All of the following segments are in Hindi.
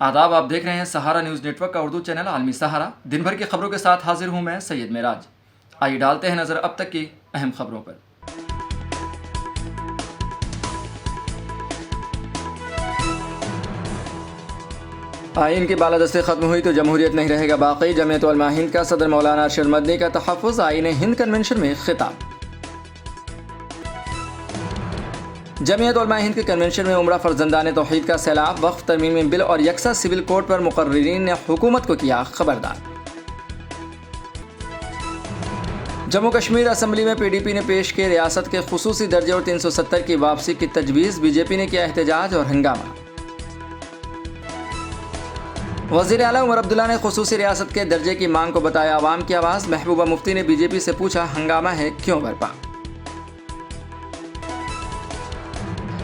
आदाब, आप देख रहे हैं सहारा न्यूज़ नेटवर्क का उर्दू चैनल आलमी सहारा। दिन भर की खबरों के साथ हाजिर हूं मैं सैयद मेराज। आइए डालते हैं नजर अब तक की अहम खबरों पर। आइन की बालादस्ती खत्म हुई तो जमहूरियत नहीं रहेगा बाकी। जमीयत उलमा हिंद का सदर मौलाना अरशद मदनी का तहफ़्फ़ुज़। आइन हिंद कन्वेंशन में खिताब। जमीयत उलमा हिंद के कन्वेंशन में उम्रा फर्जंदान तौहीद का सैलाब। वक्फ तरमीमी बिल और यकसा सिविल कोड पर मुकर्रीरीन ने हुकूमत को किया खबरदार। जम्मू कश्मीर असम्बली में PDP ने पेश किए रियासत के खुसूसी दर्जे और 370 की वापसी की तजवीज़। BJP ने किया एहतजाज और हंगामा। वज़ीर आला उमर अब्दुल्ला ने खुसूसी रियासत के दर्जे की मांग को बताया आवाम की आवाज़। महबूबा मुफ्ती ने BJP से पूछा हंगामा है क्यों बरपा।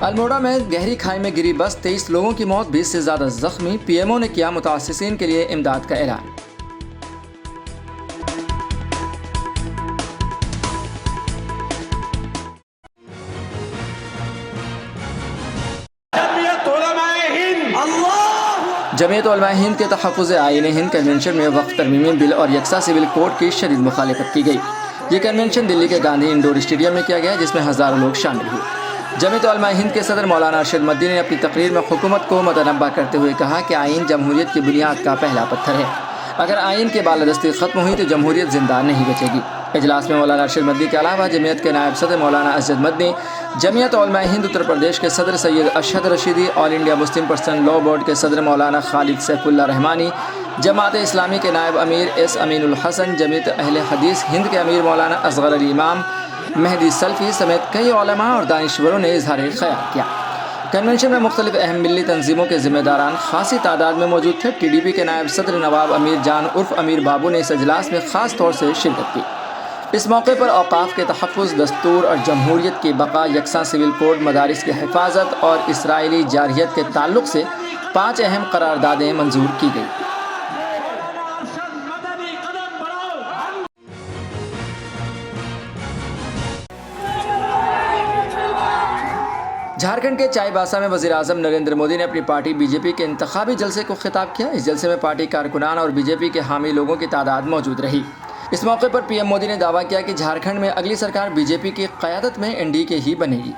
अल्मोड़ा में गहरी खाई में गिरी बस, 23 लोगों की मौत, 20 से ज़्यादा जख्मी। PMO ने किया मुतासिसीन के लिए इमदाद का ऐलान। जमीयत उलमा हिंद के तहफ़्फ़ुज़ आइन हिंद कन्वेंशन में वक्फ तरमीमी बिल और यकसा सिविल कोड की शदीद मुखालिफत की गई। ये कन्वेंशन दिल्ली के गांधी इंडोर स्टेडियम में किया गया, जिसमें हज़ारों लोग शामिल हुए। जमीयत उलमा हिंद के सदर मौलाना अरशद मदनी ने अपनी तकरीर में हुकूमत को मुतनब्बा करते हुए कहा कि आइन जमहूरियत की बुनियाद का पहला पत्थर है। अगर आइन की बालादस्ती खत्म हुई तो जमहूरियत जिंदा नहीं बचेगी। इजलास में मौलाना अरशद मदनी के अलावा जमीयत के नायब सदर मौलाना अजद मदनी, जमीयत उलमा हिंद उत्तर प्रदेश के सदर Syed Ashhad Rashidi, all India Muslim personal law board के सदर मौलाना खालिद सैफुल्लाह रहमानी, जमात इस्लामी के नायब अमीर S अमीनुल हसन, जमीयत अहले हदीस हिंद के अमीर मौलाना असगर अली इमाम मेहदी सल्फी समेत कई उलमा और दानिश्वरों ने इजहार ख्याल किया। कन्वेंशन में मुख्तलिफ अहम मिली तंजीमों के जिम्मेदारान खासी तादाद में मौजूद थे। TDP के नायब सदर नवाब अमीर जान उर्फ अमीर बाबू ने इस अजलास में ख़ास तौर से शिरकत की। इस मौके पर औकाफ के तहफ़्फ़ुज़, दस्तूर और जमहूरियत की बका, यकसा सिविल कोड, मदारिस की हिफाजत और इसराइली जारहियत के ताल्लुक़ से 5 अहम करारदादें मंजूर की गई। झारखंड के चाईबासा में वज़ीर-ए-आज़म नरेंद्र मोदी ने अपनी पार्टी BJP के इंतखाबी जलसे को खिताब किया। इस जलसे में पार्टी कारकुनान और BJP के हामी लोगों की तादाद मौजूद रही। इस मौके पर PM मोदी ने दावा किया कि झारखंड में अगली सरकार BJP की क़यादत में NDA ही बनेगी।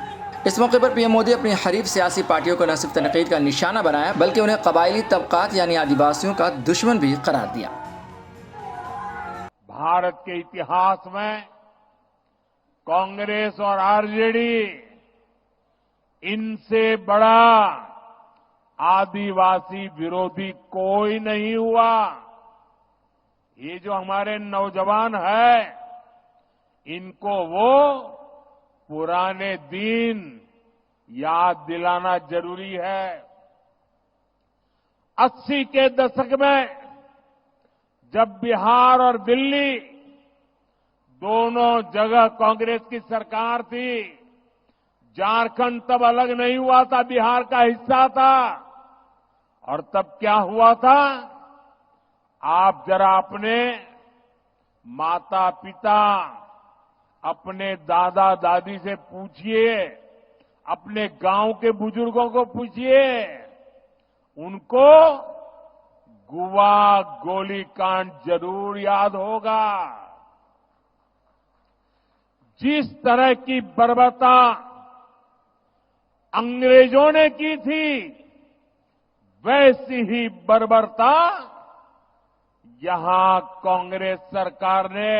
इस मौके पर PM मोदी अपनी हरीफ सियासी पार्टियों को न सिर्फ तनकीद का निशाना बनाया, बल्कि उन्हें कबायली तबकात यानी आदिवासियों का दुश्मन भी करार दिया। भारत के इतिहास में कांग्रेस और RJD इनसे बड़ा आदिवासी विरोधी कोई नहीं हुआ। ये जो हमारे नौजवान हैं, इनको वो पुराने दिन याद दिलाना जरूरी है। 80 के दशक में जब बिहार और दिल्ली दोनों जगह कांग्रेस की सरकार थी, झारखंड तब अलग नहीं हुआ था, बिहार का हिस्सा था। और तब क्या हुआ था, आप जरा अपने माता पिता, अपने दादा दादी से पूछिए, अपने गांव के बुजुर्गों को पूछिए, उनको गुवा गोलीकांड जरूर याद होगा। जिस तरह की बर्बरता अंग्रेजों ने की थी, वैसी ही बर्बरता यहां कांग्रेस सरकार ने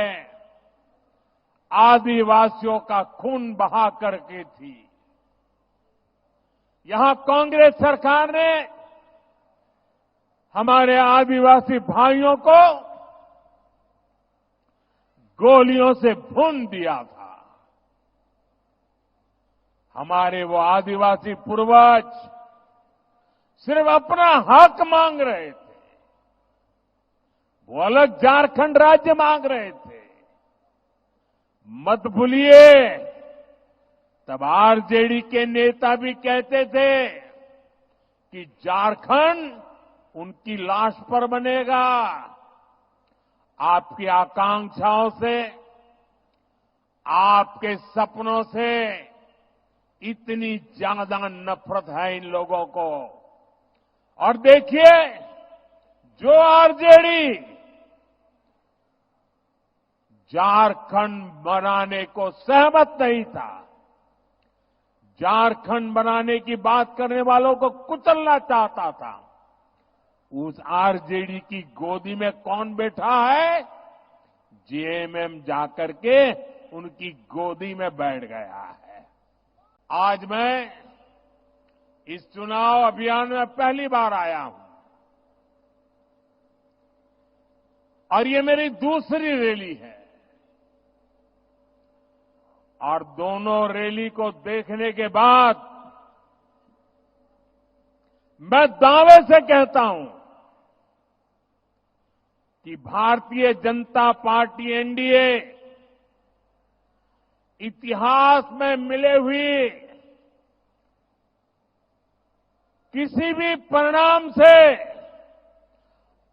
आदिवासियों का खून बहा करके थी। यहां कांग्रेस सरकार ने हमारे आदिवासी भाइयों को गोलियों से भून दिया था। हमारे वो आदिवासी पूर्वज सिर्फ अपना हक मांग रहे थे, वो अलग झारखंड राज्य मांग रहे थे। मत भूलिए, तब RJD के नेता भी कहते थे कि झारखंड उनकी लाश पर बनेगा। आपकी आकांक्षाओं से, आपके सपनों से इतनी ज्यादा नफरत है इन लोगों को, और देखिए, जो आरजेडी झारखंड बनाने को सहमत नहीं था, झारखंड बनाने की बात करने वालों को कुचलना चाहता था, उस आरजेडी की गोदी में कौन बैठा है? जेएमएम जाकर के उनकी गोदी में बैठ गया है। आज मैं इस चुनाव अभियान में पहली बार आया हूं और ये मेरी दूसरी रैली है और दोनों रैली को देखने के बाद मैं दावे से कहता हूं कि भारतीय जनता पार्टी एनडीए इतिहास में मिले हुए किसी भी परिणाम से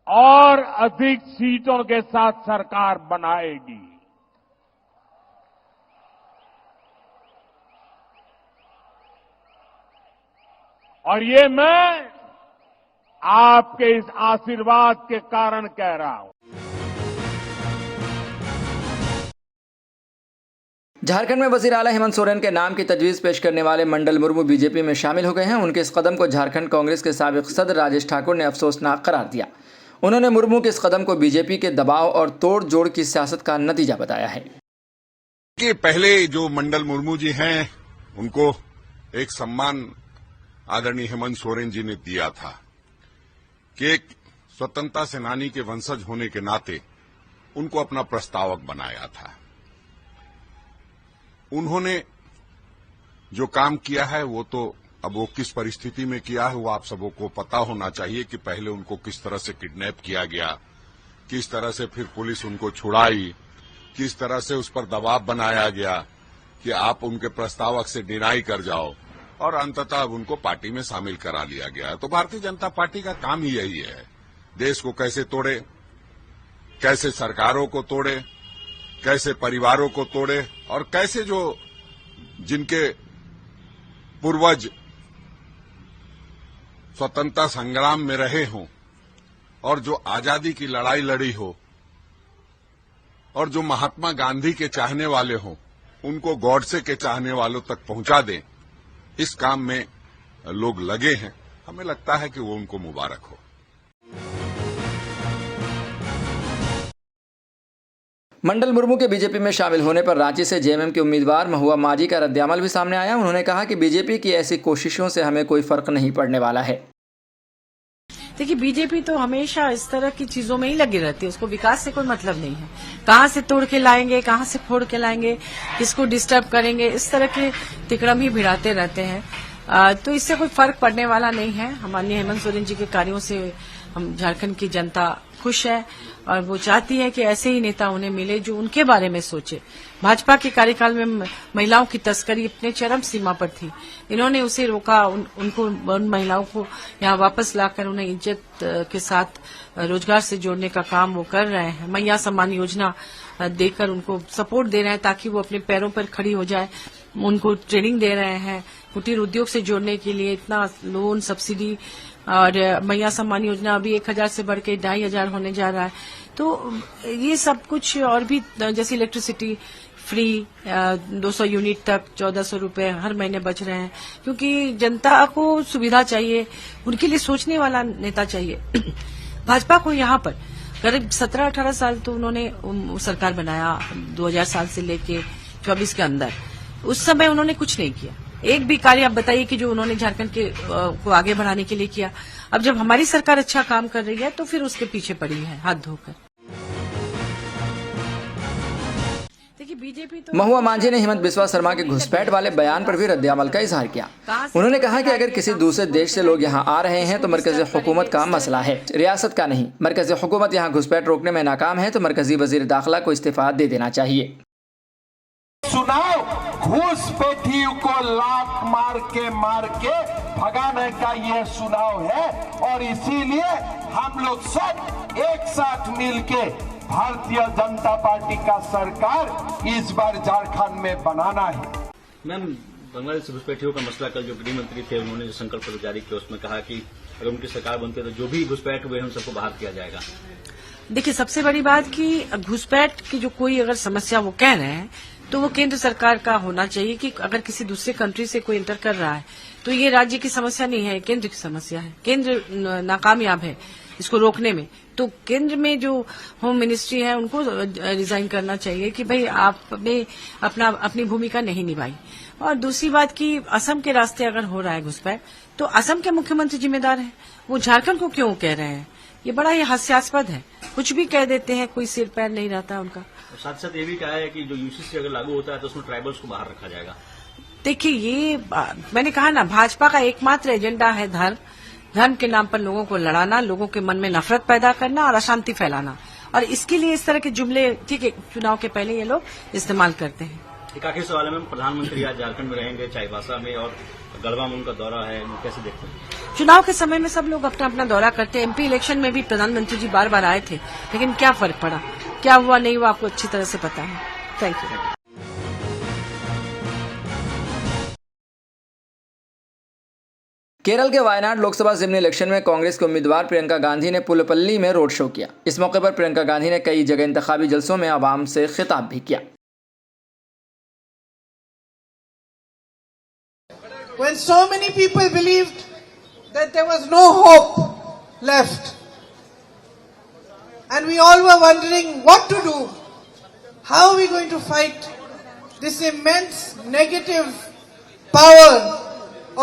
और अधिक सीटों के साथ सरकार बनाएगी। और ये मैं आपके इस आशीर्वाद के कारण कह रहा हूं। झारखंड में वजीर आला हेमंत सोरेन के नाम की तजवीज पेश करने वाले मंडल मुर्मू बीजेपी में शामिल हो गए हैं। उनके इस कदम को झारखंड कांग्रेस के साबिक सदर राजेश ठाकुर ने अफसोसनाक करार दिया। उन्होंने मुर्मू के इस कदम को बीजेपी के दबाव और तोड़ जोड़ की सियासत का नतीजा बताया है। कि पहले जो मंडल मुर्मू जी हैं, उनको एक सम्मान आदरणीय हेमंत सोरेन जी ने दिया था कि एक स्वतंत्रता सेनानी के वंशज होने के नाते उनको अपना प्रस्तावक बनाया था। उन्होंने जो काम किया है वो तो अब वो किस परिस्थिति में किया है वो आप सबों को पता होना चाहिए कि पहले उनको किस तरह से किडनैप किया गया, किस तरह से फिर पुलिस उनको छुड़ाई, किस तरह से उस पर दबाव बनाया गया कि आप उनके प्रस्तावक से डिनाई कर जाओ और अंततः उनको पार्टी में शामिल करा लिया गया। तो भारतीय जनता पार्टी का काम ही यही है, देश को कैसे तोड़े, कैसे सरकारों को तोड़े, कैसे परिवारों को तोड़े और कैसे जो जिनके पूर्वज स्वतंत्रता संग्राम में रहे हों और जो आजादी की लड़ाई लड़ी हो और जो महात्मा गांधी के चाहने वाले हों, उनको गॉडसे के चाहने वालों तक पहुंचा दें, इस काम में लोग लगे हैं। हमें लगता है कि वो उनको मुबारक हो। मंडल मुर्मू के बीजेपी में शामिल होने पर रांची से जेएमएम के उम्मीदवार महुआ माझी का रद्देअमल भी सामने आया। उन्होंने कहा कि बीजेपी की ऐसी कोशिशों से हमें कोई फर्क नहीं पड़ने वाला है। देखिए, बीजेपी तो हमेशा इस तरह की चीजों में ही लगी रहती है, उसको विकास से कोई मतलब नहीं है। कहां से तोड़ के लाएंगे, कहां से फोड़ के लाएंगे, किसको डिस्टर्ब करेंगे, इस तरह के तिकड़म ही भिड़ाते रहते हैं। तो इससे कोई फर्क पड़ने वाला नहीं है। माननीय हेमंत सोरेन जी के कार्यों से हम झारखंड की जनता खुश है और वो चाहती है कि ऐसे ही नेता उन्हें मिले जो उनके बारे में सोचे। भाजपा के कार्यकाल में महिलाओं की तस्करी अपने चरम सीमा पर थी, इन्होंने उसे रोका, उन महिलाओं को यहाँ वापस लाकर उन्हें इज्जत के साथ रोजगार से जोड़ने का काम वो कर रहे हैं। मैया सम्मान योजना देकर उनको सपोर्ट दे रहे हैं ताकि वो अपने पैरों पर खड़ी हो जाए। उनको ट्रेनिंग दे रहे हैं कुटीर उद्योग से जोड़ने के लिए, इतना लोन सब्सिडी, और मैया सम्मान योजना अभी 1000 से बढ़ के 2500 होने जा रहा है। तो ये सब कुछ और भी, जैसे इलेक्ट्रिसिटी फ्री 200 यूनिट तक 1400 रुपए हर महीने बच रहे हैं, क्योंकि जनता को सुविधा चाहिए, उनके लिए सोचने वाला नेता चाहिए। भाजपा को यहाँ पर करीब 17-18 साल तो उन्होंने सरकार बनाया, 2000 साल से लेके 24 के अंदर। उस समय उन्होंने कुछ नहीं किया, एक भी कार्य आप बताइए कि जो उन्होंने झारखंड के को आगे बढ़ाने के लिए किया। अब जब हमारी सरकार अच्छा काम कर रही है तो फिर उसके पीछे पड़ी है हाथ धोकर। देखिए, बीजेपी तो महुआ माझी ने हिमंत बिस्वा शर्मा के घुसपैठ वाले बयान पर भी रद्देअमल का इजहार किया। उन्होंने कहा कि अगर किसी दूसरे देश से लोग यहाँ आ रहे हैं तो मरकजी हुकूमत का मसला है, रियासत का नहीं। मरकजी हुकूमत यहाँ घुसपैठ रोकने में नाकाम है तो मरकजी वजीर दाखिला को इस्तीफा दे देना चाहिए। चुनाव घुसपैठियों को लात मार के भगाने का यह चुनाव है और इसीलिए हम लोग सब एक साथ मिलके भारतीय जनता पार्टी का सरकार इस बार झारखंड में बनाना है। मैम, बांग्लादेश घुसपैठियों का मसला, कल जो गृह मंत्री थे उन्होंने जो संकल्प पत्र जारी किया उसमें कहा कि अगर उनकी सरकार बनती है तो जो भी घुसपैठ हुए हैं उन सबको बाहर किया जाएगा। देखिए, सबसे बड़ी बात कि घुसपैठ की जो कोई अगर समस्या वो कह रहे हैं तो वो केंद्र सरकार का होना चाहिए कि अगर किसी दूसरे कंट्री से कोई इंटर कर रहा है तो ये राज्य की समस्या नहीं है, केंद्र की समस्या है। केंद्र नाकामयाब है इसको रोकने में, तो केंद्र में जो होम मिनिस्ट्री है उनको रिजाइन करना चाहिए कि भाई आपने अपनी भूमिका नहीं निभाई। और दूसरी बात कि असम के रास्ते अगर हो रहा है घुसपैठ तो असम के मुख्यमंत्री जिम्मेदार हैं, वो झारखंड को क्यों कह रहे हैं? ये बड़ा ही हास्यास्पद है, कुछ भी कह देते हैं, कोई सिर पैर नहीं रहता उनका। साथ साथ ये भी कहा है कि जो यूसीसी अगर लागू होता है तो उसमें ट्राइबल्स को बाहर रखा जाएगा। देखिए, ये मैंने कहा ना, भाजपा का एकमात्र एजेंडा है धर्म के नाम पर लोगों को लड़ाना, लोगों के मन में नफरत पैदा करना और अशांति फैलाना, और इसके लिए इस तरह के जुमले ठीक है चुनाव के पहले ये लोग इस्तेमाल करते हैं। एक आखिरी सवाल में, प्रधानमंत्री आज झारखंड में रहेंगे, चाईबासा में, और गढ़वा में उनका दौरा है, कैसे देखते हैं? चुनाव के समय में सब लोग अपना अपना दौरा करते हैं। एमपी इलेक्शन में भी प्रधानमंत्री जी बार बार आए थे, लेकिन क्या फर्क पड़ा, क्या हुआ नहीं हुआ आपको अच्छी तरह से पता है। Thank you. केरल के वायनाड लोकसभा जिमनी इलेक्शन में कांग्रेस के उम्मीदवार प्रियंका गांधी ने पुलपल्ली में रोड शो किया। इस मौके पर प्रियंका गांधी ने कई जगह इंतखाबी जलसों में आवाम से खिताब भी किया। When so many people believed that there was no hope left, and we all were wondering what to do, how are we going to fight this immense negative power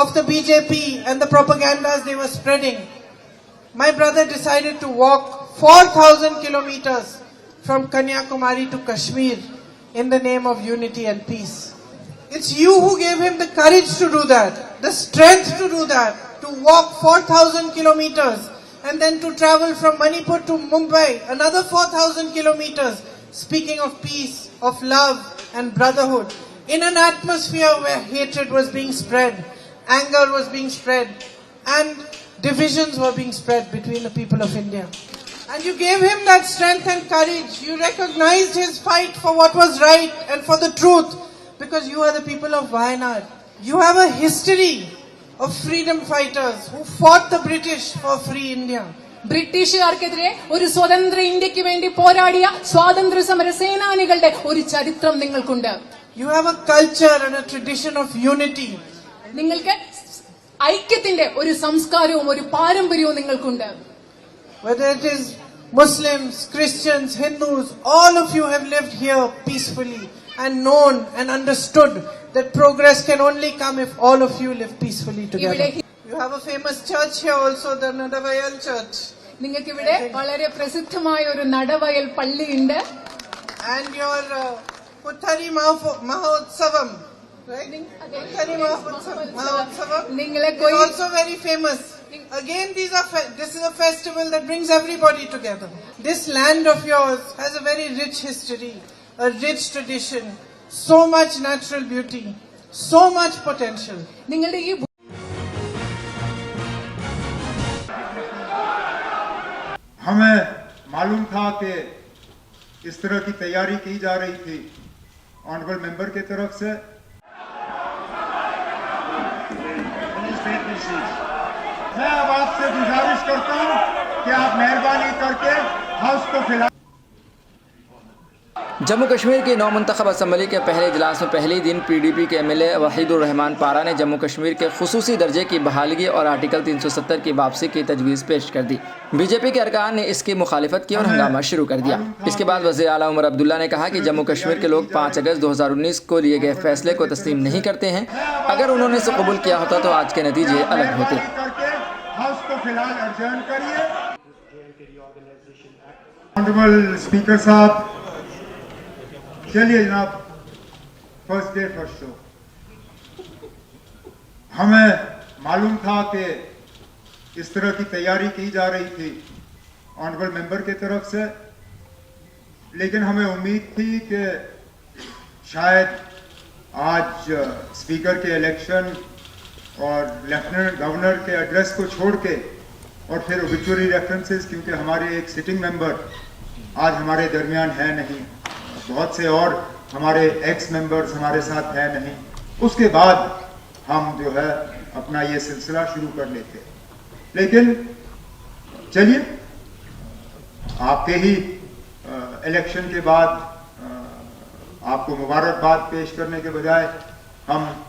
of the BJP and the propagandas they were spreading, my brother decided to walk 4,000 kilometers from Kanyakumari to Kashmir in the name of unity and peace. It's you who gave him the courage to do that, the strength to do that, to walk 4,000 kilometers and then to travel from Manipur to Mumbai, another 4,000 kilometers, speaking of peace, of love and brotherhood, in an atmosphere where hatred was being spread, anger was being spread, and divisions were being spread between the people of India. And you gave him that strength and courage. You recognized his fight for what was right and for the truth, because you are the people of Wayanad. You have a history of freedom fighters who fought the British for free India. ബ്രിട്ടീഷുകാർക്കെതിരെ ഒരു സ്വതന്ത്ര ഇന്ത്യക്ക് വേണ്ടി പോരാടിയ സ്വാതന്ത്ര്യ സമര സേനാനികളുടെ ഒരു ചരിത്രം നിങ്ങൾക്കുണ്ട്. You have a culture and a tradition of unity. നിങ്ങൾക്ക് ഐക്യത്തിന്റെ ഒരു സംസ്കാരവും ഒരു പാരമ്പര്യവും നിങ്ങൾക്കുണ്ട്. Whether it is Muslims, Christians, Hindus, all of you have lived here peacefully and known and understood that progress can only come if all of you live peacefully together. You have a famous church here also, the Nadavayal Church. നിങ്ങൾക്ക് ഇവിടെ വളരെ പ്രസിദ്ധമായ ഒരു നടവയൽ പള്ളിയുണ്ട്. And your Puthari Mahotsavam, right? Puthari Mahotsavam is also very famous. Again, this is a festival that brings everybody together. This land of yours has a very rich history, a rich tradition, so much natural beauty, so much potential. നിങ്ങളുടെ ഈ हमें मालूम था कि इस तरह की तैयारी की जा रही थी ऑनरेबल मेंबर की तरफ से। मैं अब आपसे गुजारिश करता हूं कि आप मेहरबानी करके हाउस को फिलहाल। जम्मू कश्मीर की नौ मुंतखब असम्बली के पहले इजलास में पहले दिन पीडीपी के एमएलए वहीदुर रहमान पारा ने जम्मू कश्मीर के खुसूसी दर्जे की बहाली और आर्टिकल 370 की वापसी की तजवीज़ पेश कर दी। बीजेपी के अरकान ने इसकी मुखालिफत की और हंगामा शुरू कर दिया। इसके बाद वज़ीर आला उमर अब्दुल्ला ने कहा कि जम्मू कश्मीर के लोग 5 अगस्त 2019 को लिए गए फैसले को तस्लीम नहीं करते हैं। अगर उन्होंने इसे कबूल किया होता तो आज के नतीजे अलग होते। स्पीकर साहब, चलिए जनाब, फर्स्ट डे फर्स्ट शो। हमें मालूम था कि इस तरह की तैयारी की जा रही थी ऑनरेबल मेंबर की तरफ से, लेकिन हमें उम्मीद थी कि शायद आज स्पीकर के इलेक्शन और लेफ्टिनेंट गवर्नर के एड्रेस को छोड़ के और फिर ओबिचुअरी रेफरेंसेस, क्योंकि हमारे एक सिटिंग मेंबर आज हमारे दरमियान है नहीं, बहुत से और हमारे एक्स मेंबर्स हमारे साथ है नहीं, उसके बाद हम जो है अपना ये सिलसिला शुरू कर लेते। लेकिन चलिए, आपके ही इलेक्शन के बाद आपको मुबारकबाद पेश करने के बजाय हम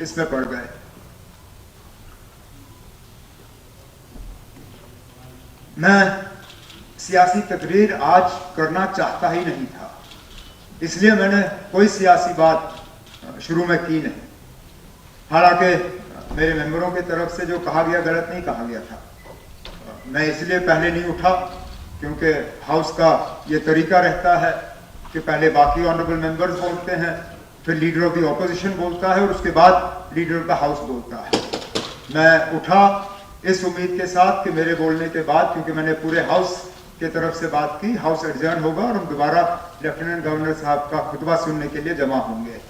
इसमें पड़ गए। मैं सियासी तकरीर आज करना चाहता ही नहीं था, इसलिए मैंने कोई सियासी बात शुरू में की नहीं। हालांकि मेरे मेंबरों की तरफ से जो कहा गया गलत नहीं कहा गया था। मैं इसलिए पहले नहीं उठा क्योंकि हाउस का ये तरीका रहता है कि पहले बाकी ऑनरेबल मेंबर्स बोलते हैं, फिर लीडर ऑफ द ऑपोजिशन बोलता है और उसके बाद लीडर ऑफ द हाउस बोलता है। मैं उठा इस उम्मीद के साथ कि मेरे बोलने के बाद, क्योंकि मैंने पूरे हाउस की तरफ से बात की, हाउस एडजर्न होगा और हम दोबारा लेफ्टिनेंट गवर्नर साहब का खुतबा सुनने के लिए जमा होंगे।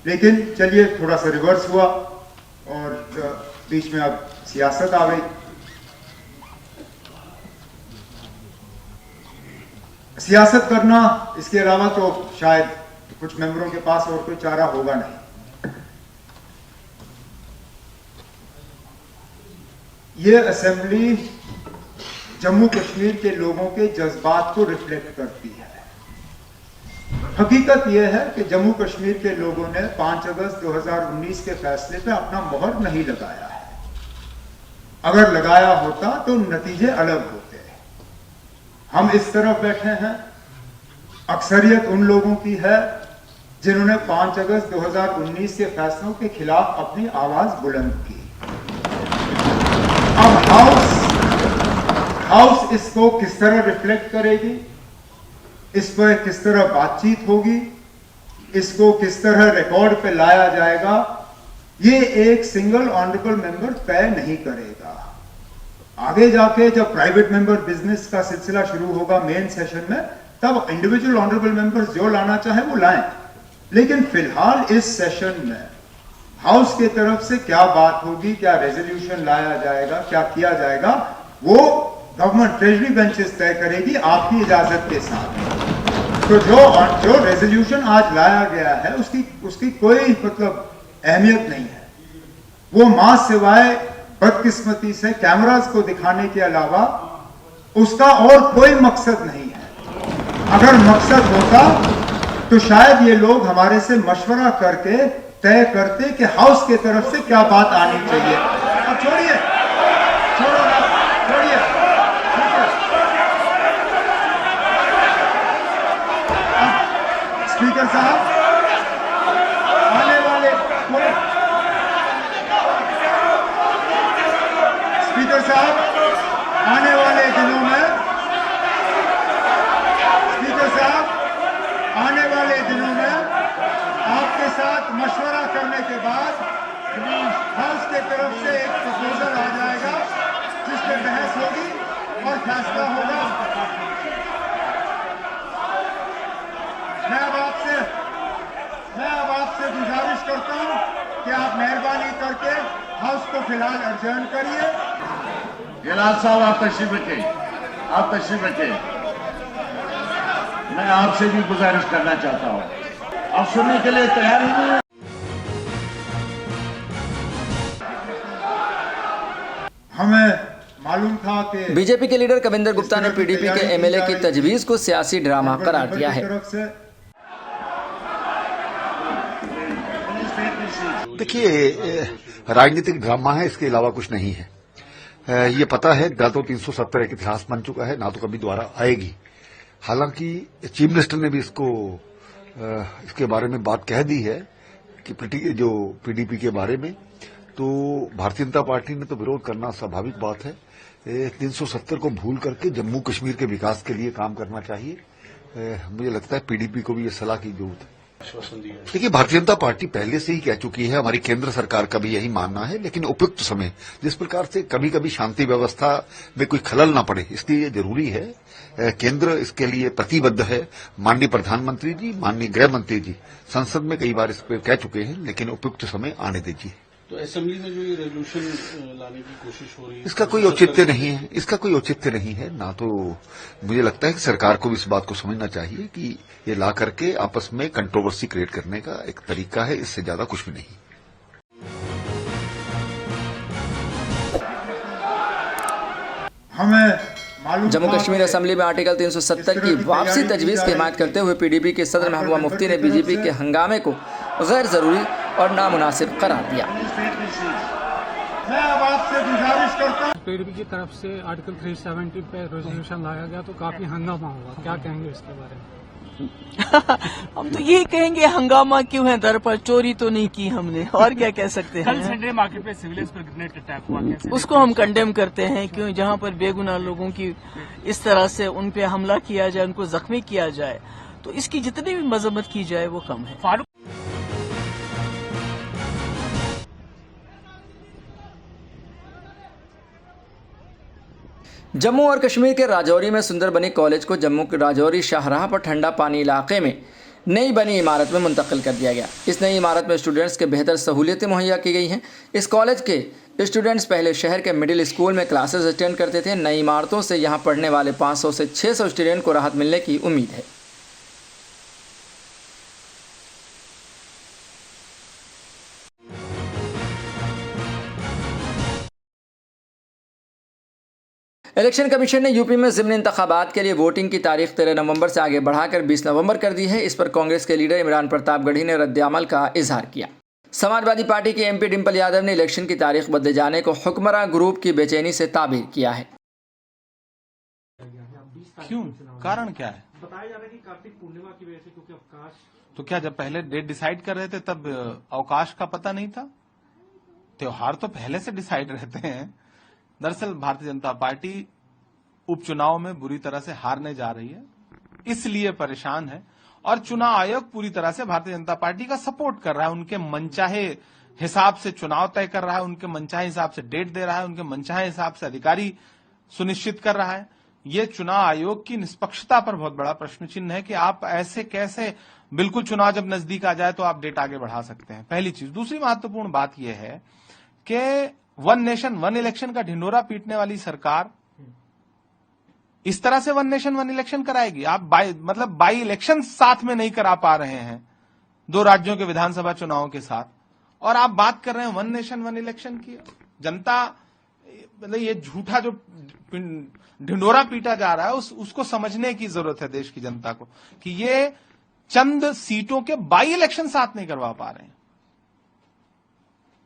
लेकिन चलिए, थोड़ा सा रिवर्स हुआ और बीच में अब सियासत आ गई। सियासत करना, इसके अलावा तो शायद कुछ मेंबरों के पास और कोई चारा होगा नहीं। ये असेंबली जम्मू कश्मीर के लोगों के जज्बात को रिफ्लेक्ट करती है। हकीकत यह है कि जम्मू कश्मीर के लोगों ने 5 अगस्त 2019 के फैसले पे अपना मोहर नहीं लगाया है। अगर लगाया होता तो नतीजे अलग होते। हम इस तरफ बैठे हैं, अक्सरियत उन लोगों की है जिन्होंने 5 अगस्त 2019 के फैसलों के खिलाफ अपनी आवाज बुलंद की। अब हाउस इसको किस तरह रिफ्लेक्ट करेगी, इस पर किस तरह बातचीत होगी, इसको किस तरह रिकॉर्ड पे लाया जाएगा, ये एक सिंगल ऑनरेबल मेंबर तय नहीं करेगा। आगे जाके जब प्राइवेट मेंबर बिजनेस का सिलसिला शुरू होगा मेन सेशन में, तब इंडिविजुअल ऑनरेबल मेंबर्स जो लाना चाहे वो लाएं। लेकिन फिलहाल इस सेशन में हाउस की तरफ से क्या बात होगी, क्या रेजोल्यूशन लाया जाएगा, क्या किया जाएगा, वो गवर्नमेंट ट्रेजरी बेंचेस तय करेगी आपकी इजाजत के साथ। तो जो रेजोल्यूशन आज लाया गया है उसकी कोई मतलब अहमियत नहीं है। वो मां सिवाय बदकिस्मती से कैमरास को दिखाने के अलावा उसका और कोई मकसद नहीं है। अगर मकसद होता तो शायद ये लोग हमारे से मशवरा करके तय करते कि हाउस की तरफ से क्या बात आनी चाहिए। अब छोड़िए, छोड़िए, स्पीकर साहब आने वाले दिनों में आपके साथ मशवरा करने के बाद हाउस के तरफ से एक प्रपोजल आ जाएगा जिस पर बहस होगी और फैसला होगा। मैं अब आपसे गुजारिश करता हूं कि आप मेहरबानी करके हाउस को फिलहाल एडजर्न करिए। गिलास साहब आप तशरीफ रखें। मैं आपसे भी गुजारिश करना चाहता हूं, आप सुनने के लिए तैयार हैं? हमें मालूम था कि बीजेपी के लीडर कविंदर गुप्ता ने पीडीपी के एमएलए की तजवीज को सियासी ड्रामा करार दिया है। देखिए, राजनीतिक ड्रामा है, इसके अलावा कुछ नहीं है। ये पता है ना तो 370 एक इतिहास बन चुका है, ना तो कभी दोबारा आएगी। हालांकि चीफ मिनिस्टर ने भी इसके बारे में बात कह दी है कि जो पीडीपी के बारे में, तो भारतीय जनता पार्टी ने तो विरोध करना स्वाभाविक बात है। 370 को भूल करके जम्मू कश्मीर के विकास के लिए काम करना चाहिए। मुझे लगता है पीडीपी को भी ये सलाह की जरूरत है। देखिए, भारतीय जनता पार्टी पहले से ही कह चुकी है, हमारी केंद्र सरकार का भी यही मानना है, लेकिन उपयुक्त समय जिस प्रकार से कभी कभी शांति व्यवस्था में कोई खलल ना पड़े, इसलिए ये जरूरी है। केंद्र इसके लिए प्रतिबद्ध है। माननीय प्रधानमंत्री जी, माननीय गृह मंत्री जी संसद में कई बार इस पर कह चुके हैं, लेकिन उपयुक्त समय आने दीजिए। तो असेंबली में जो ये रेजोल्यूशन लाने की कोशिश हो रही है, इसका कोई औचित्य नहीं है। ना तो मुझे लगता है कि सरकार को भी इस बात को समझना चाहिए कि ये ला करके आपस में कंट्रोवर्सी क्रिएट करने का एक तरीका है, इससे ज्यादा कुछ भी नहीं। हमें मालूम जम्मू था कश्मीर कि असेंबली में आर्टिकल 370 की वापसी तजवीज़ की हिमायत करते हुए पीडीपी के सदर महबूबा मुफ्ती ने बीजेपी के हंगामे को गैर ज़रूरी और नामुनासिब करार दिया। मैं अब आपसे गुजारिश करता हूं, पीडीपी की तरफ से आर्टिकल 370 पे रेजोल्यूशन लाया गया तो काफी हंगामा हुआ, क्या कहेंगे इसके बारे में? हम तो ये कहेंगे हंगामा क्यों है, दर पर चोरी तो नहीं की हमने, और क्या कह सकते हैं। कल संडे मार्केट पे सिविलियंस पर ग्रेनेड अटैक हुआ, कैसे उसको हम कंडेम करते हैं, क्यों जहां पर बेगुनाह लोगों की इस तरह से उन पे हमला किया जाए, उनको जख्मी किया जाए, तो इसकी जितनी भी मजम्मत की जाए वो कम है। फारूक जम्मू और कश्मीर के राजौरी में सुंदर बनी कॉलेज को जम्मू के राजौरी शाहराह पर ठंडा पानी इलाके में नई बनी इमारत में मुंतकिल कर दिया गया। इस नई इमारत में स्टूडेंट्स के बेहतर सहूलियतें मुहैया की गई हैं। इस कॉलेज के स्टूडेंट्स पहले शहर के मिडिल स्कूल में क्लासेस अटेंड करते थे। नई इमारतों से यहां पढ़ने वाले 500 से 600 स्टूडेंट को राहत मिलने की उम्मीद है। इलेक्शन कमीशन ने यूपी में ज़िमनी इंतखाबात के लिए वोटिंग की तारीख 13 नवंबर से आगे बढ़ाकर 20 नवंबर कर दी है। इस पर कांग्रेस के लीडर इमरान प्रतापगढ़ी ने रद्द-ए-अमल का इजहार किया। समाजवादी पार्टी के एमपी डिंपल यादव ने इलेक्शन की तारीख बदले जाने को हुक्मरान ग्रुप की बेचैनी से ताबीर किया है। क्यों, कारण क्या है? बताया जा रहा है कि कार्तिक पूर्णिमा की वजह से, क्योंकि अवकाश, तो क्या जब पहले डेट डिसाइड कर रहे थे तब अवकाश का पता नहीं था? त्योहार तो पहले से डिसाइड रहते हैं। दरअसल भारतीय जनता पार्टी उपचुनाव में बुरी तरह से हारने जा रही है, इसलिए परेशान है, और चुनाव आयोग पूरी तरह से भारतीय जनता पार्टी का सपोर्ट कर रहा है। उनके मनचाहे हिसाब से चुनाव तय कर रहा है, उनके मनचाहे हिसाब से डेट दे रहा है, उनके मनचाहे हिसाब से अधिकारी सुनिश्चित कर रहा है। ये चुनाव आयोग की निष्पक्षता पर बहुत बड़ा प्रश्न चिन्ह है कि आप ऐसे कैसे, बिल्कुल चुनाव जब नजदीक आ जाए तो आप डेट आगे बढ़ा सकते हैं। पहली चीज। दूसरी महत्वपूर्ण बात यह है कि वन नेशन वन इलेक्शन का ढिंढोरा पीटने वाली सरकार इस तरह से वन नेशन वन इलेक्शन कराएगी। आप बाई इलेक्शन साथ में नहीं करा पा रहे हैं 2 राज्यों के विधानसभा चुनावों के साथ, और आप बात कर रहे हैं वन नेशन वन इलेक्शन की। जनता ये झूठा जो ढिंढोरा पीटा जा रहा है उसको समझने की जरूरत है देश की जनता को, कि ये चंद सीटों के बाई इलेक्शन साथ नहीं करवा पा रहे हैं।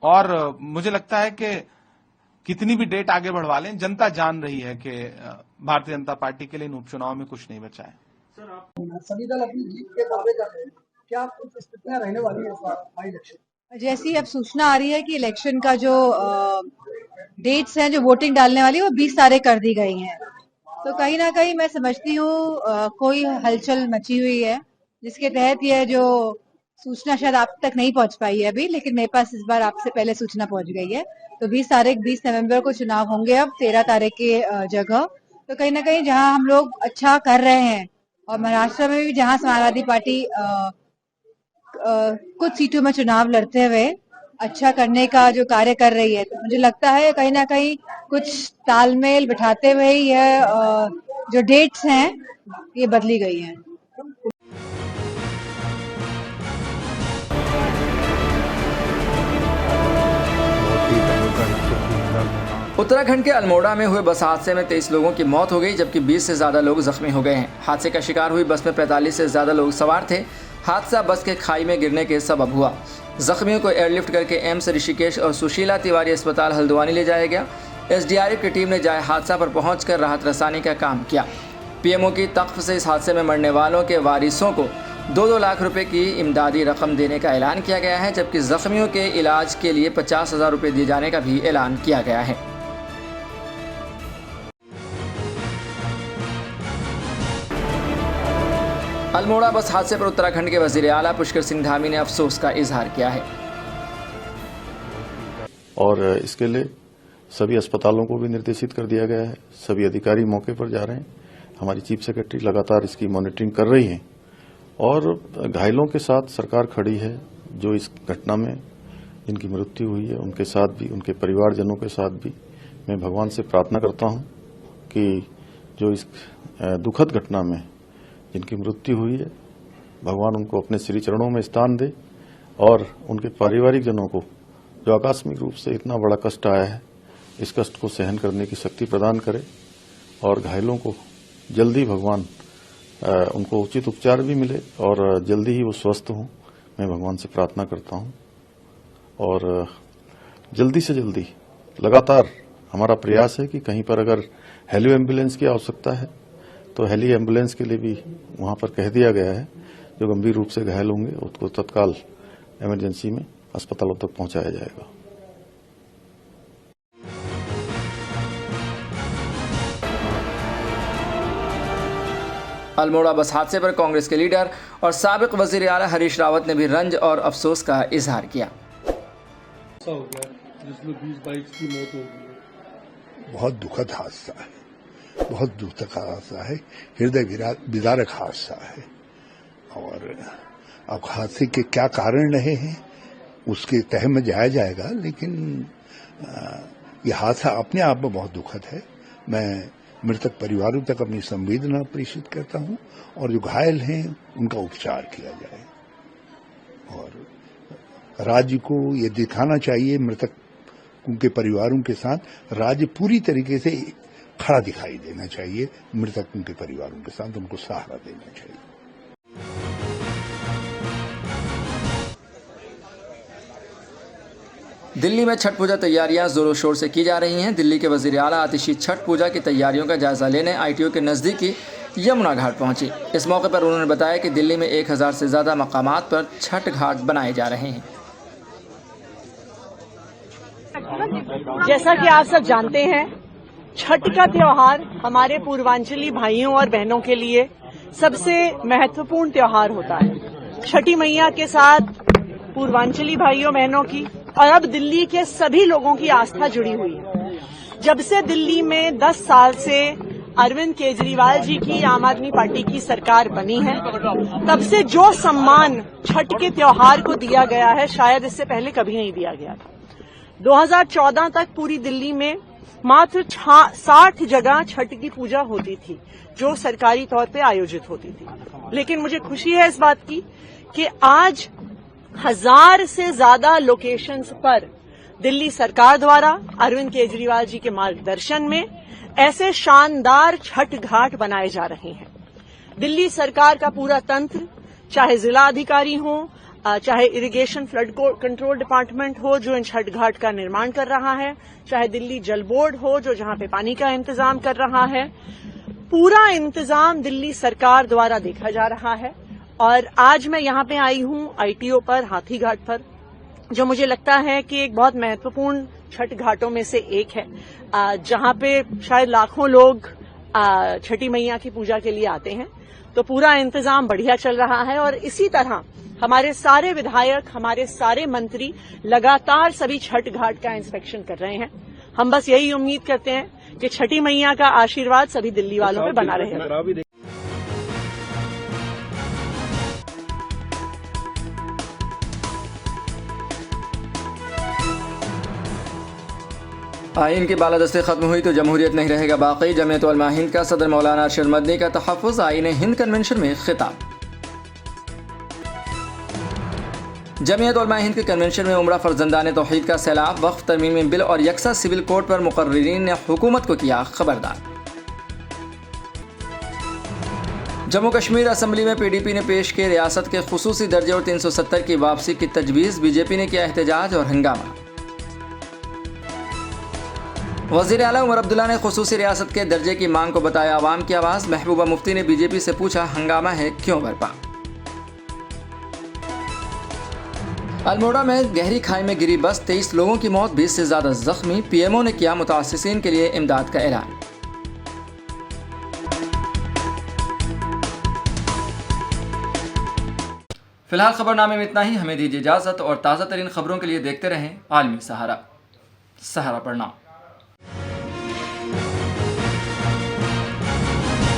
और मुझे लगता है कि कितनी भी डेट आगे बढ़वा लें, जनता जान रही है कि भारतीय जनता पार्टी के लिए इन उपचुनाव में कुछ नहीं बचा है। सर, आप सभी दल अपनी जीत के दावे कर रहे हैं, क्या कुछ स्थितियां रहने वाली है इस बार इलेक्शन? जैसी अब सूचना आ रही है कि इलेक्शन का जो डेट्स हैं, जो वोटिंग डालने वाली, वो 20 तारीख कर दी गई हैं। तो कहीं ना कहीं मैं समझती हूँ कोई हलचल मची हुई है, जिसके तहत यह जो सूचना शायद आप तक नहीं पहुंच पाई है अभी, लेकिन मेरे पास इस बार आपसे पहले सूचना पहुंच गई है। तो 20 नवंबर को चुनाव होंगे अब 13 तारीख की जगह। तो कहीं ना कहीं जहां हम लोग अच्छा कर रहे हैं, और महाराष्ट्र में भी जहां समाजवादी पार्टी कुछ सीटों में चुनाव लड़ते हुए अच्छा करने का जो कार्य कर रही है, तो मुझे लगता है कहीं ना कहीं कुछ तालमेल बिठाते हुए यह जो डेट्स हैं ये बदली गई हैं। उत्तराखंड के अल्मोड़ा में हुए बस हादसे में 23 लोगों की मौत हो गई, जबकि 20 से ज़्यादा लोग जख्मी हो गए हैं। हादसे का शिकार हुई बस में 45 से ज़्यादा लोग सवार थे। हादसा बस के खाई में गिरने के सबब हुआ। जख्मियों को एयरलिफ्ट करके एम्स ऋषिकेश और सुशीला तिवारी अस्पताल हल्द्वानी ले जाया गया। एसडीआरएफ की टीम ने जाए हादसा पर पहुंचकर राहत रसानी का काम किया। पीएमओ की तख्फ से इस हादसे में मरने वालों के वारिसों को 2-2 लाख रुपए की इमदादी रकम देने का ऐलान किया गया है, जबकि जख्मियों के इलाज के लिए 50,000 रुपये दिए जाने का भी ऐलान किया गया है। अल्मोड़ा बस हादसे पर उत्तराखंड के वजीर आला पुष्कर सिंह धामी ने अफसोस का इजहार किया है। और इसके लिए सभी अस्पतालों को भी निर्देशित कर दिया गया है। सभी अधिकारी मौके पर जा रहे हैं। हमारी चीफ सेक्रेटरी लगातार इसकी मॉनिटरिंग कर रही हैं, और घायलों के साथ सरकार खड़ी है। जो इस घटना में जिनकी मृत्यु हुई है उनके साथ भी, उनके परिवारजनों के साथ भी मैं भगवान से प्रार्थना करता हूं कि जो इस दुखद घटना में जिनकी मृत्यु हुई है, भगवान उनको अपने श्री चरणों में स्थान दे, और उनके पारिवारिक जनों को जो आकस्मिक रूप से इतना बड़ा कष्ट आया है, इस कष्ट को सहन करने की शक्ति प्रदान करे। और घायलों को जल्दी भगवान उनको उचित उपचार भी मिले और जल्दी ही वो स्वस्थ हों, मैं भगवान से प्रार्थना करता हूं। और जल्दी से जल्दी लगातार हमारा प्रयास है कि कहीं पर अगर हेली एम्बुलेंस की आवश्यकता है तो हेली एम्बुलेंस के लिए भी वहां पर कह दिया गया है। जो गंभीर रूप से घायल होंगे उसको तत्काल इमरजेंसी में अस्पतालों तक पहुंचाया जाएगा। अल्मोड़ा बस हादसे पर कांग्रेस के लीडर और साबिक वजीर आला हरीश रावत ने भी रंज और अफसोस का इजहार किया। हो गया जिसमें 20-22 की मौत हो गई। बहुत दुखद हादसा है, बहुत दुखद हादसा है, हृदय विदारक हादसा है। और अब हादसे के क्या कारण रहे हैं उसके तह में जाया जाएगा, लेकिन यह हादसा अपने आप में बहुत दुखद है। मैं मृतक परिवारों तक अपनी संवेदना प्रेषित करता हूं और जो घायल हैं उनका उपचार किया जाए। और राज्य को ये दिखाना चाहिए, मृतक उनके परिवारों के साथ राज्य पूरी तरीके से खड़ा दिखाई देना चाहिए। मृतकों के परिवारों के साथ उनको सहारा देना चाहिए। दिल्ली में छठ पूजा तैयारियां जोरों शोर से की जा रही हैं। दिल्ली के वजीर आला आतिशी छठ पूजा की तैयारियों का जायजा लेने ITO के नज़दीकी यमुना घाट पहुंची। इस मौके पर उन्होंने बताया कि दिल्ली में 1000 से ज़्यादा मकामात पर छठ घाट बनाए जा रहे हैं। जैसा कि आप सब जानते हैं, छठ का त्योहार हमारे पूर्वांचली भाइयों और बहनों के लिए सबसे महत्वपूर्ण त्योहार होता है। छठी मैया के साथ पूर्वांचली भाइयों बहनों की और अब दिल्ली के सभी लोगों की आस्था जुड़ी हुई है। जब से दिल्ली में 10 साल से अरविंद केजरीवाल जी की आम आदमी पार्टी की सरकार बनी है, तब से जो सम्मान छठ के त्योहार को दिया गया है शायद इससे पहले कभी नहीं दिया गया था। 2014 तक पूरी दिल्ली में मात्र 60 जगह छठ की पूजा होती थी जो सरकारी तौर पे आयोजित होती थी। लेकिन मुझे खुशी है इस बात की कि आज 1000 से ज्यादा लोकेशंस पर दिल्ली सरकार द्वारा अरविंद केजरीवाल जी के मार्गदर्शन में ऐसे शानदार छठ घाट बनाए जा रहे हैं। दिल्ली सरकार का पूरा तंत्र, चाहे जिला अधिकारी हो, चाहे इरिगेशन फ्लड कंट्रोल डिपार्टमेंट हो जो इन छठ घाट का निर्माण कर रहा है, चाहे दिल्ली जल बोर्ड हो जो जहां पे पानी का इंतजाम कर रहा है, पूरा इंतजाम दिल्ली सरकार द्वारा देखा जा रहा है। और आज मैं यहां पे आई हूं ITO पर, हाथी घाट पर, जो मुझे लगता है कि एक बहुत महत्वपूर्ण छठ घाटों में से एक है, जहां पे शायद लाखों लोग छठी मैया की पूजा के लिए आते हैं। तो पूरा इंतजाम बढ़िया चल रहा है और इसी तरह हमारे सारे विधायक, हमारे सारे मंत्री लगातार सभी छठ घाट का इंस्पेक्शन कर रहे हैं। हम बस यही उम्मीद करते हैं कि छठी मैया का आशीर्वाद सभी दिल्ली वालों पे बना रहे। आइन की बालादस्ती खत्म हुई तो जमहूरियत नहीं रहेगा बाकी। जमीयत उलमा हिंद का सदर मौलाना अरशद मदनी का तहफ़्फ़ुज़ आइन हिंद कन्वेंशन में खिताब। जमीयत उलमा हिंद के कन्वेंशन में उम्रा फर्जंदान तौहीद का सैलाब, वक्फ तरमीमी बिल और यकसा सिविल कोड पर मुकर्रिरीन ने हुकूमत को किया खबरदार। जम्मू कश्मीर असम्बली में PDP ने पेश किए रियासत के खुसूसी दर्जे और 370 की वापसी की तजवीज़। BJP ने किया एहतजाज और हंगामा। वज़ीर आला उमर अब्दुल्ला ने खुसूसी रियासत के दर्जे की मांग को बताया आवाम की आवाज़। महबूबा मुफ्ती ने BJP से पूछा हंगामा है क्यों बरपा। अल्मोड़ा में गहरी खाई में गिरी बस, 23 लोगों की मौत, 20 से ज़्यादा जख्मी। PMO ने किया मुतासिसीन के लिए इमदाद का ऐलान। फिलहाल खबरनामे में इतना ही। हमें दीजिए इजाज़त और ताज़ा तरीन खबरों के लिए देखते रहें आलमी सहारा। सहारा प्रणाम।